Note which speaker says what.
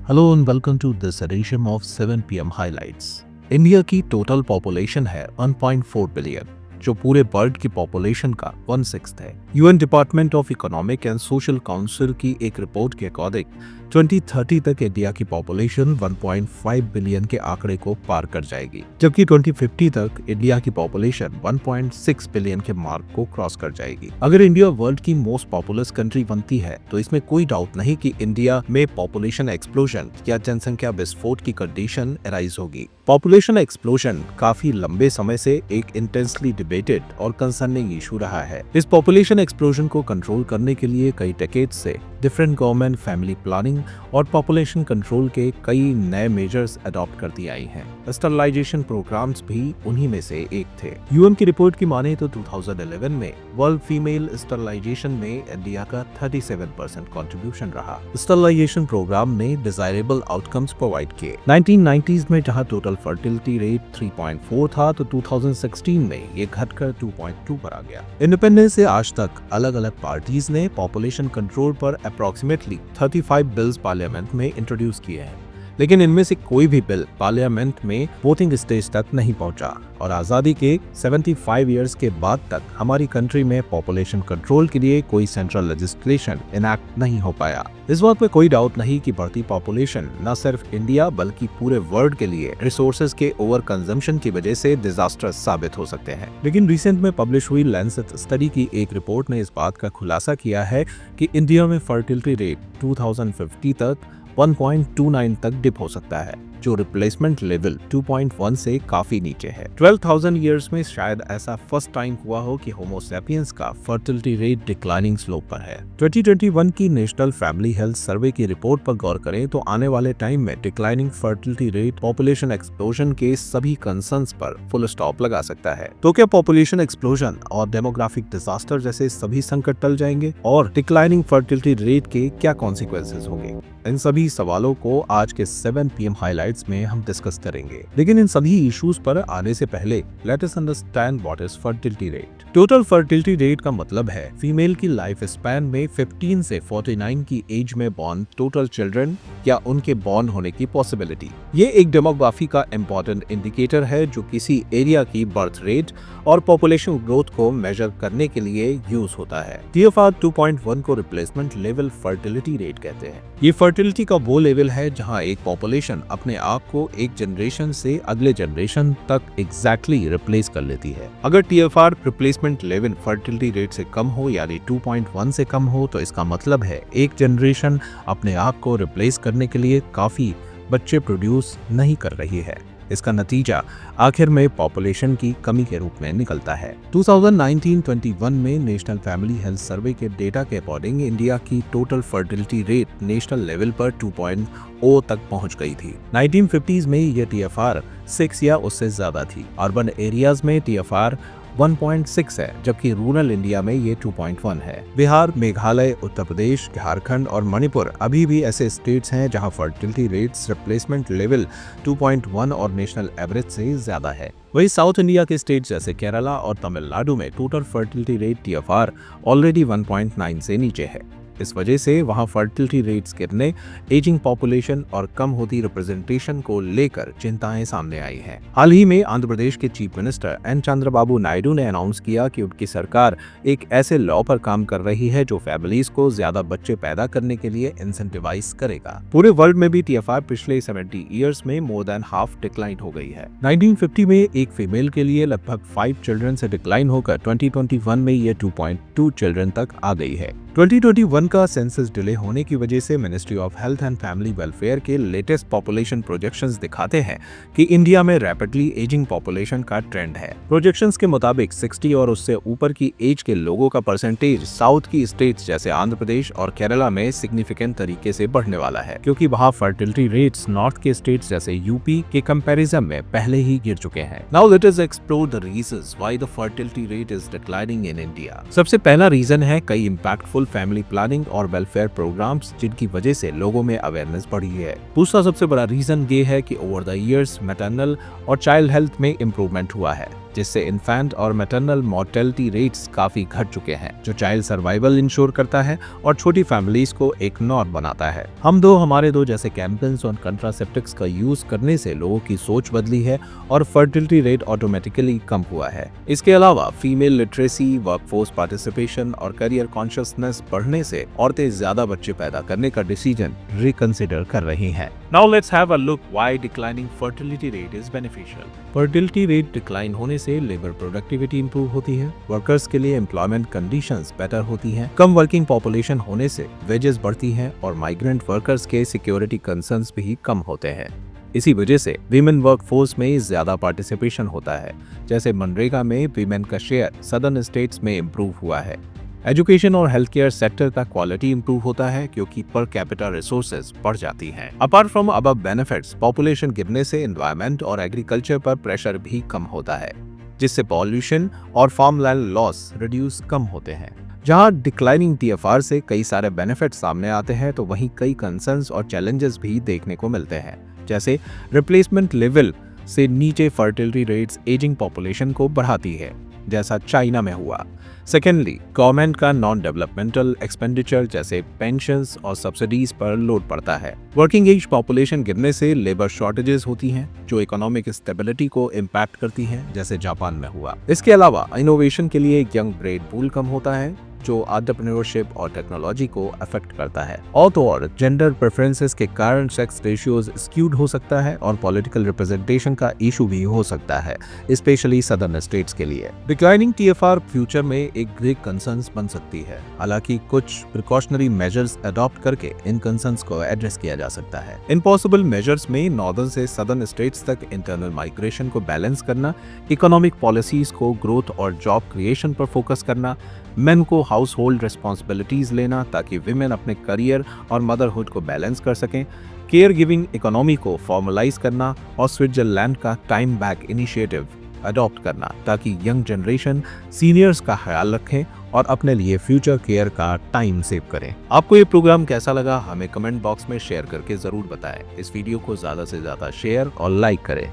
Speaker 1: Hello and welcome to this edition of 7 PM Highlights. India की total population है 1.4 billion, जो पूरे world की पॉपुलेशन का 1/6 है। UN department of economic and social council की एक रिपोर्ट के अकॉर्डिंग 2030 तक इंडिया की पॉपुलेशन 1.5 बिलियन के आंकड़े को पार कर जाएगी, जबकि 2050 तक इंडिया की पॉपुलेशन 1.6 बिलियन के मार्क को क्रॉस कर जाएगी। अगर इंडिया वर्ल्ड की मोस्ट पॉपुलस कंट्री बनती है तो इसमें कोई डाउट नहीं कि इंडिया में पॉपुलेशन एक्सप्लोजन या जनसंख्या विस्फोट की कंडीशन अराइज होगी। पॉपुलेशन एक्सप्लोजन काफी लंबे समय से एक इंटेंसली डिबेटेड और कंसर्निंग इशू रहा है। इस पॉपुलेशन एक्सप्लोजन को कंट्रोल करने के लिए कई डेकेड से डिफरेंट गवर्नमेंट फैमिली प्लानिंग और पॉपुलेशन कंट्रोल के कई नए मेजर्स अडॉप्ट करती आई हैं। स्टरलाइजेशन प्रोग्राम्स भी उन्हीं में से एक थे। यूएन की रिपोर्ट की माने तो 2011 में वर्ल्ड फीमेल स्टरलाइजेशन में इंडिया का 37% कंट्रीब्यूशन रहा। स्टरलाइजेशन प्रोग्राम ने डिजायरेबल आउटकम्स प्रोवाइड किए। 1990s में जहां टोटल फर्टिलिटी रेट 3.4 था तो 2016 में ये घटकर 2.2 पर आ गया। इंडिपेंडेंस से आज तक अलग अलग पार्टीज ने पॉपुलेशन कंट्रोल पर अप्रॉक्सीमेटली 35 बिल्स पार्लियामेंट में इंट्रोड्यूस किए हैं, लेकिन इनमें से कोई भी बिल पार्लियामेंट में वोटिंग स्टेज तक नहीं पहुंचा और आजादी के 75 इयर्स के बाद तक हमारी कंट्री में पॉपुलेशन कंट्रोल के लिए कोई सेंट्रल लेजिस्लेशन इनैक्ट नहीं हो पाया। इस बात में कोई डाउट नहीं कि बढ़ती पॉपुलेशन न सिर्फ इंडिया बल्कि पूरे वर्ल्ड के लिए रिसोर्सेज के ओवर कंजम्पशन की वजह से डिजास्टर्स साबित हो सकते हैं। लेकिन रिसेंट में पब्लिश हुई लैंसेट स्टडी की एक रिपोर्ट ने इस बात का खुलासा किया है कि इंडिया में फर्टिलिटी रेट 2050 तक 1.29 तक डिप हो सकता है, जो रिप्लेसमेंट लेवल 2.1 से काफी नीचे है। 12,000 ईयर्स में शायद ऐसा फर्स्ट टाइम हुआ हो कि होमो सैपियंस का फर्टिलिटी रेट डिक्लाइनिंग स्लोप पर है। 2021 की नेशनल फैमिली हेल्थ सर्वे की रिपोर्ट पर गौर करें तो आने वाले टाइम में declining fertility rate population explosion के सभी कंसर्न्स पर फुल स्टॉप लगा सकता है। तो क्या पॉपुलेशन एक्सप्लोजन और डेमोग्राफिक डिजास्टर जैसे सभी संकट टल जाएंगे और डिक्लाइनिंग फर्टिलिटी रेट के क्या कॉन्सिक्वेंसेस होंगे? इन सभी सवालों को आज के 7 PM हाइलाइट्स में हम डिस्कस करेंगे। लेकिन इन सभी इश्यूज पर आने से पहले let us understand what is fertility rate. Total fertility rate का मतलब है फीमेल की लाइफ स्पैन में 15 से 49 की एज में बॉर्न टोटल चिल्ड्रन या उनके बॉर्न होने की पॉसिबिलिटी। ये एक डेमोग्राफी का इम्पोर्टेंट इंडिकेटर है जो किसी एरिया की बर्थ रेट और पॉपुलेशन ग्रोथ को मेजर करने के लिए यूज होता है। TFR 2.1 को रिप्लेसमेंट लेवल फर्टिलिटी रेट कहते हैं। ये फर्टिलिटी का वो लेवल है जहां एक पॉपुलेशन अपने आप को एक जनरेशन से अगले जनरेशन तक एग्जैक्टली रिप्लेस कर लेती है। अगर TFR replacement level fertility rate से कम हो यानी 2.1 से कम हो तो इसका मतलब है एक जनरेशन अपने आप को रिप्लेस करने के लिए काफी बच्चे प्रोड्यूस नहीं कर रही है। इसका नतीजा आखिर में पॉपुलेशन की कमी के रूप में निकलता है। 2019-21 में नेशनल फैमिली हेल्थ सर्वे के डेटा के अकॉर्डिंग इंडिया की total fertility rate national level पर 2.0 तक पहुंच गई थी। 1950s में यह TFR 6 या उससे ज्यादा थी। अर्बन एरियाज में TFR 1.6 है, जबकि रूरल इंडिया में ये 2.1 है। बिहार, मेघालय, उत्तर प्रदेश, झारखंड और मणिपुर अभी भी ऐसे स्टेट्स हैं जहां फर्टिलिटी रेट्स रिप्लेसमेंट लेवल 2.1 और नेशनल एवरेज से ज्यादा है। वही साउथ इंडिया के स्टेट्स जैसे केरला और तमिलनाडु में total fertility rate TFR already 1.9 से नीचे है। इस वजह से वहां फर्टिलिटी रेट्स गिरने, एजिंग पॉपुलेशन और कम होती रिप्रेजेंटेशन को लेकर चिंताएं सामने आई हैं। हाल ही में आंध्र प्रदेश के chief minister N Chandrababu Naidu ने अनाउंस किया कि उनकी सरकार एक ऐसे लॉ पर काम कर रही है जो फैमिलीज को ज्यादा बच्चे पैदा करने के लिए इंसेंटिवाइज करेगा। पूरे वर्ल्ड में भी TFR पिछले 70 ईयर्स में मोर देन हाफ डिक्लाइन हो गई है। 1950 में एक फीमेल के लिए लगभग 5 चिल्ड्रन से डिक्लाइन होकर 2021 में ये 2.2 चिल्ड्रन तक आ गई है। 2021 का सेंसस डिले होने की वजह से ministry of health and family welfare के लेटेस्ट पॉपुलेशन प्रोजेक्शंस दिखाते हैं कि इंडिया में रैपिडली एजिंग पॉपुलेशन का ट्रेंड है। प्रोजेक्शंस के मुताबिक 60 और उससे ऊपर की एज के लोगों का परसेंटेज साउथ की स्टेट्स जैसे आंध्र प्रदेश और केरला में सिग्निफिकेंट तरीके से बढ़ने वाला है, क्योंकि वहां फर्टिलिटी रेट्स नॉर्थ के स्टेट्स जैसे यूपी के कंपैरिजन में पहले ही गिर चुके हैं। Now let us explore the reasons why the fertility rate is declining in India. सबसे पहला रीजन है कई इंपैक्टफुल फैमिली प्लानिंग और वेलफेयर प्रोग्राम्स जिनकी वजह से लोगों में अवेयरनेस बढ़ी है। दूसरा सबसे बड़ा रीजन ये है कि ओवर द इयर्स मैटरनल और चाइल्ड हेल्थ में इम्प्रूवमेंट हुआ है। जिससे इन्फेंट और मैटरनल मॉर्टेलिटी रेट्स काफी घट चुके हैं, जो चाइल्ड सर्वाइवल इंश्योर करता है और छोटी फैमिलीज को एक नॉर्म बनाता है। हम दो हमारे दो जैसे कैंपेन्स और कंट्रासेप्टिक्स का यूज करने से लोगों की सोच बदली है और फर्टिलिटी रेट ऑटोमेटिकली कम हुआ है। इसके अलावा फीमेल लिटरेसी, वर्कफोर्स पार्टिसिपेशन और करियर कॉन्शियसनेस बढ़ने से औरतें ज्यादा बच्चे पैदा करने का डिसीजन रिकंसिडर कर रही हैं। Now let's have a look why declining fertility rate is beneficial. Fertility rate decline होने से लेबर प्रोडक्टिविटी इंप्रूव होती है, वर्कर्स के लिए एम्प्लॉयमेंट कंडीशंस बेटर होती हैं, कम वर्किंग पॉपुलेशन होने से वेजेस बढ़ती हैं और माइग्रेंट वर्कर्स के सिक्योरिटी कंसर्न्स भी कम होते हैं। इसी वजह से विमेन वर्कफोर्स में ज्यादा पार्टिसिपेशन होता है, जैसे मनरेगा में विमेन का शेयर सदर्न स्टेट्स में इंप्रूव हुआ है। एजुकेशन और हेल्थ केयर सेक्टर का क्वालिटी इंप्रूव होता है क्योंकि पर कैपिटा रिसोर्सेज बढ़ जाती हैं। Apart from above benefits, population गिरने से एनवायरनमेंट और एग्रीकल्चर पर प्रेशर भी कम होता है, जिससे पॉल्यूशन और फार्मलैंड लॉस रिड्यूस कम होते हैं। जहां डिक्लाइनिंग टीएफआर से कई सारे बेनिफिट्स सामने आते हैं, तो वहीं कई कंसर्न्स और चैलेंजेस भी देखने को मिलते हैं, जैसे रिप्लेसमेंट लेवल से नीचे फर्टिलिटी रेट्स एजिंग पॉपुलेशन को बढ़ाती है, जैसा चाइना में हुआ। सेकेंडली, गवर्नमेंट का नॉन डेवलपमेंटल एक्सपेंडिचर जैसे पेंशन्स और सब्सिडीज पर लोड पड़ता है। वर्किंग एज पॉपुलेशन गिरने से लेबर शॉर्टेजेस होती हैं, जो इकोनॉमिक स्टेबिलिटी को इम्पैक्ट करती हैं, जैसे जापान में हुआ। इसके अलावा इनोवेशन के लिए यंग ब्रेड पूल कम होता है, जो एंटरप्रेन्योरशिप और टेक्नोलॉजी को अफेक्ट करता है। और जेंडर प्रेफरेंसेस के कारण सेक्स रेशियोज स्क्यूड हो सकता है और पॉलिटिकल रिप्रेजेंटेशन का इशू भी हो सकता है, स्पेशली सदर्न स्टेट्स के लिए। डिक्लाइनिंग टीएफआर फ्यूचर में एक ग्रेट कंसर्न्स बन सकती है, हालांकि कुछ प्रिकॉशनरी मेजर्स अडॉप्ट करके इन कंसर्न्स को एड्रेस किया जा सकता है। इन पॉसिबल मेजर्स में नॉर्दर्न से सदर्न स्टेट्स तक इंटरनल माइग्रेशन को बैलेंस करना, इकोनॉमिक पॉलिसीज को ग्रोथ और जॉब क्रिएशन पर फोकस करना, मेन को हाउस होल्ड रिस्पॉन्सिबिलिटीज लेना ताकि विमेन अपने करियर और मदरहुड को बैलेंस कर सकें, केयर गिविंग इकोनॉमी को फॉर्मलाइज करना और स्विट्जरलैंड का टाइम बैक इनिशिएटिव अडॉप्ट करना ताकि यंग जनरेशन सीनियर्स का ख्याल रखें और अपने लिए फ्यूचर केयर का टाइम सेव करें। आपको ये प्रोग्राम कैसा लगा हमें कमेंट बॉक्स में शेयर करके जरूर बताएं। इस वीडियो को ज्यादा से ज्यादा शेयर और लाइक करें।